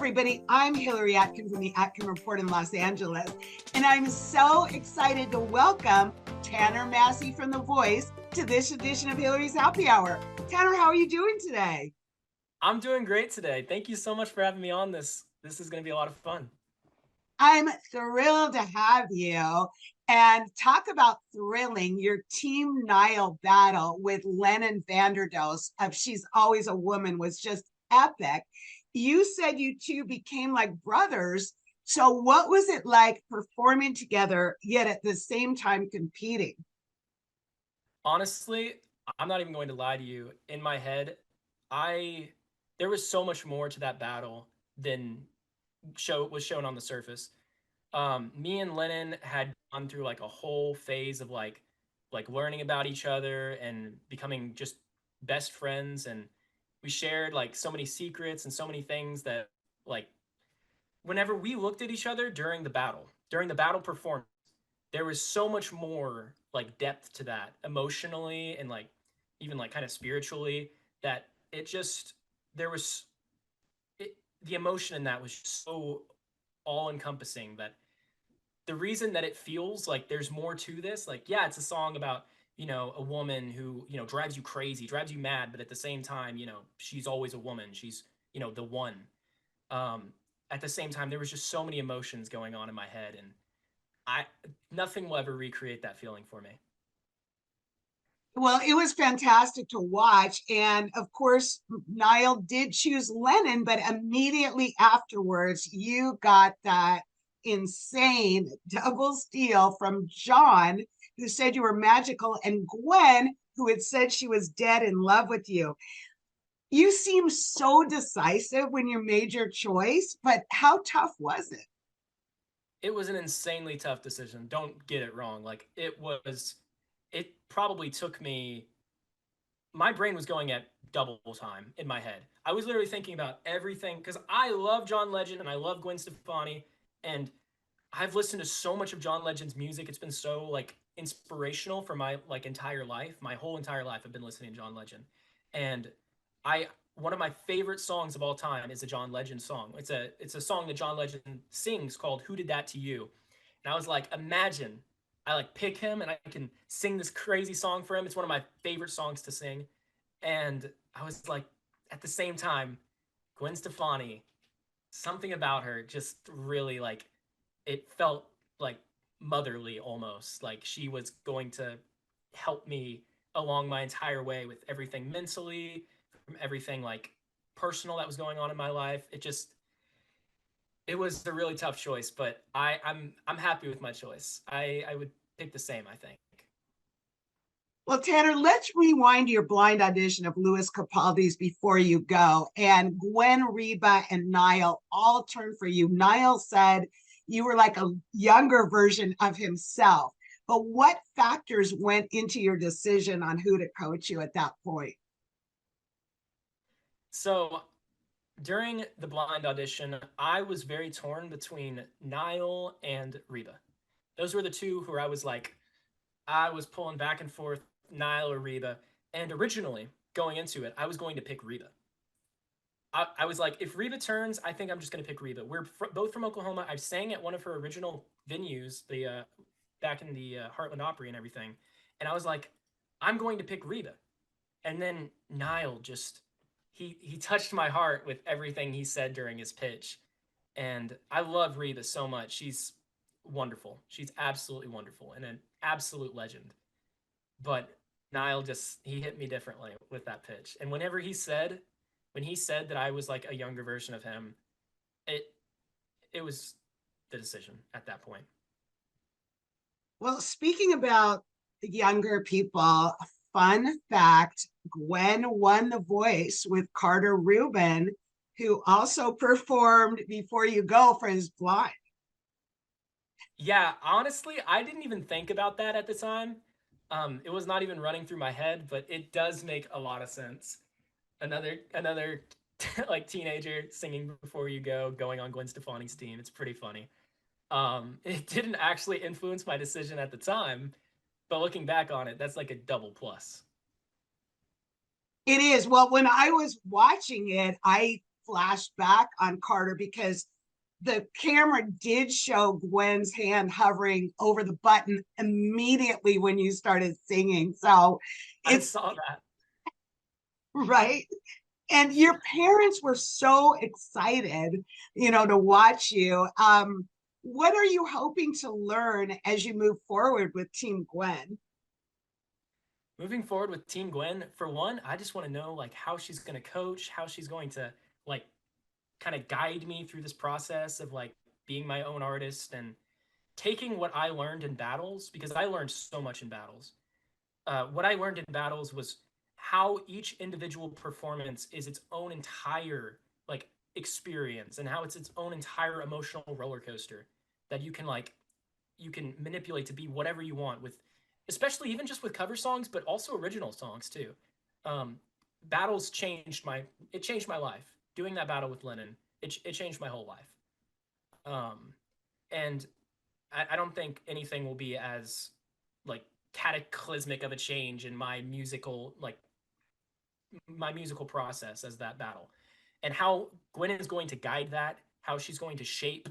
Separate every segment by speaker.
Speaker 1: everybody. I'm Hillary Atkin from the Atkin Report in Los Angeles, and I'm so excited to welcome Tanner Massey from The Voice to this edition of Hillary's Happy Hour. Tanner, how are you doing today?
Speaker 2: I'm doing great today. Thank you so much for having me on this. This is going to be a lot of fun.
Speaker 1: I'm thrilled to have you. And talk about thrilling, your Team Niall battle with Lennon Vanderdos of She's Always a Woman was just epic. You said you two became like brothers. So what was it like performing together, yet at the same time competing?
Speaker 2: Honestly, I'm not even going to lie to you. In my head, I there was so much more to that battle than was shown on the surface. Me and Lennon had gone through like a whole phase of like learning about each other and becoming just best friends, and we shared like so many secrets and so many things that like whenever we looked at each other during the battle performance, there was so much more like depth to that emotionally and like even like kind of spiritually that it just there was the emotion in that was just so all encompassing that the reason that it feels like there's more to this, like, yeah, it's a song about, a woman who, drives you crazy, drives you mad, but at the same time, she's always a woman. She's, the one. Um, at the same time, there was just so many emotions going on in my head, and I nothing will ever recreate that feeling for me.
Speaker 1: Well, it was fantastic to watch. And of course, Niall did choose Lennon, but immediately afterwards, you got that insane double steal from John, who said you were magical, and Gwen, who had said she was dead in love with you. You seemed so decisive when you made your choice, but how tough was it?
Speaker 2: It was an insanely tough decision. Don't get it wrong. Like it probably took me my brain was going at double time in my head. I was literally thinking about everything because I love John Legend and I love Gwen Stefani, and I've listened to so much of John Legend's music. It's been so like inspirational for my like entire life. My whole entire life I've been listening to John Legend. And I one of my favorite songs of all time is a John Legend song. It's a song that John Legend sings called Who Did That to You? And I was like, imagine I like pick him and I can sing this crazy song for him. It's one of my favorite songs to sing. And I was like, at the same time, Gwen Stefani, something about her just really like it felt like motherly almost. Like she was going to help me along my entire way with everything mentally, from everything like personal that was going on in my life. It was a really tough choice, but I'm happy with my choice. I would pick the same, I think.
Speaker 1: Well, Tanner, let's rewind your blind audition of Louis Capaldi's Before You Go. And Gwen, Reba, and Niall all turned for you. Niall said you were like a younger version of himself. But what factors went into your decision on who to coach you at that point?
Speaker 2: So during the blind audition, I was very torn between Niall and Reba. Those were the two who I was pulling back and forth, Niall or Reba. And originally, going into it, I was going to pick Reba. I was like, if Reba turns, I think I'm just going to pick Reba. Both from Oklahoma. I've sang at one of her original venues, the back in the Heartland Opry and everything. And I was like, I'm going to pick Reba. And then Niall just he touched my heart with everything he said during his pitch. And I love Reba so much. She's wonderful. She's absolutely wonderful and an absolute legend. But Niall just he hit me differently with that pitch. And when he said that I was like a younger version of him, it it was the decision at that point.
Speaker 1: Well, speaking about younger people, fun fact, Gwen won The Voice with Carter Rubin, who also performed Before You Go for his blind.
Speaker 2: Yeah, honestly, I didn't even think about that at the time. It was not even running through my head, but it does make a lot of sense. Another like teenager singing Before You Go, going on Gwen Stefani's team. It's pretty funny. It didn't actually influence my decision at the time, but looking back on it, that's like a double plus.
Speaker 1: It is. Well, when I was watching it, I flash back on Carter because the camera did show Gwen's hand hovering over the button immediately when you started singing. So
Speaker 2: I
Speaker 1: it's
Speaker 2: saw that.
Speaker 1: right. And your parents were so excited, to watch you. What are you hoping to learn as you move forward with Team Gwen?
Speaker 2: Moving forward with Team Gwen, for one, I just want to know like how she's going to coach, how she's going to like kind of guide me through this process of like being my own artist and taking what I learned in battles, because I learned so much in battles. What I learned in battles was how each individual performance is its own entire like experience, and how it's its own entire emotional roller coaster that you can manipulate to be whatever you want with, especially even just with cover songs, but also original songs too. Um, Battles changed my life. Doing that battle with Lennon, it changed my whole life. And I don't think anything will be as like cataclysmic of a change in my musical process as that battle. And how Gwen is going to guide that, how she's going to shape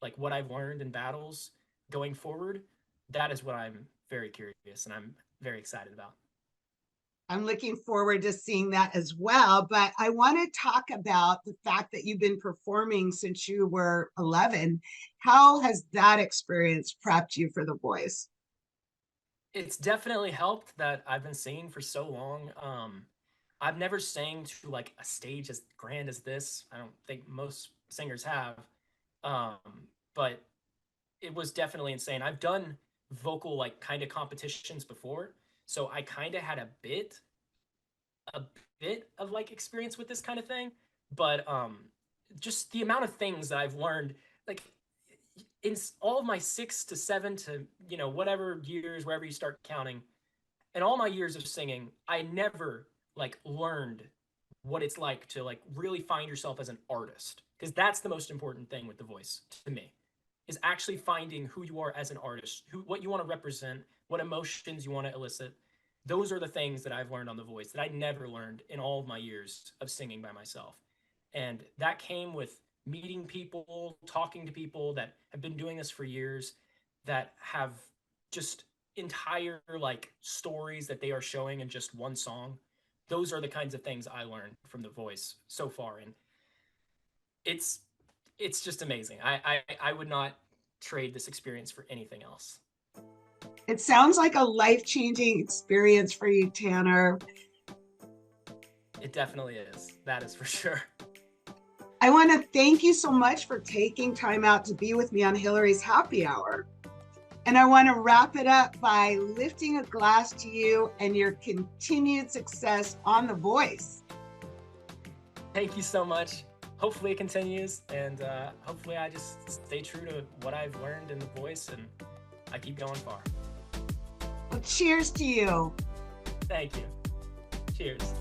Speaker 2: like what I've learned in battles going forward, that is what I'm very curious and I'm very excited about.
Speaker 1: I'm looking forward to seeing that as well. But I want to talk about the fact that you've been performing since you were 11. How has that experience prepped you for The Voice?
Speaker 2: It's definitely helped that I've been singing for so long. I've never sang to like a stage as grand as this. I don't think most singers have. Um, but it was definitely insane. I've done vocal like kind of competitions before, so I kind of had a bit of like experience with this kind of thing. But just the amount of things that I've learned, like in all of my 6 to 7 to whatever years, wherever you start counting, in all my years of singing, I never like learned what it's like to like really find yourself as an artist, because that's the most important thing with The Voice to me, is actually finding who you are as an artist, what you want to represent, what emotions you want to elicit. Those are the things that I've learned on The Voice that I never learned in all of my years of singing by myself. And that came with meeting people, talking to people that have been doing this for years, that have just entire like stories that they are showing in just one song. Those are the kinds of things I learned from The Voice so far, and it's it's just amazing. I would not trade this experience for anything else.
Speaker 1: It sounds like a life-changing experience for you, Tanner.
Speaker 2: It definitely is. That is for sure.
Speaker 1: I want to thank you so much for taking time out to be with me on Hillary's Happy Hour. And I want to wrap it up by lifting a glass to you and your continued success on The Voice.
Speaker 2: Thank you so much. Hopefully it continues, and hopefully I just stay true to what I've learned in The Voice, and I keep going far.
Speaker 1: Well, cheers to you.
Speaker 2: Thank you. Cheers.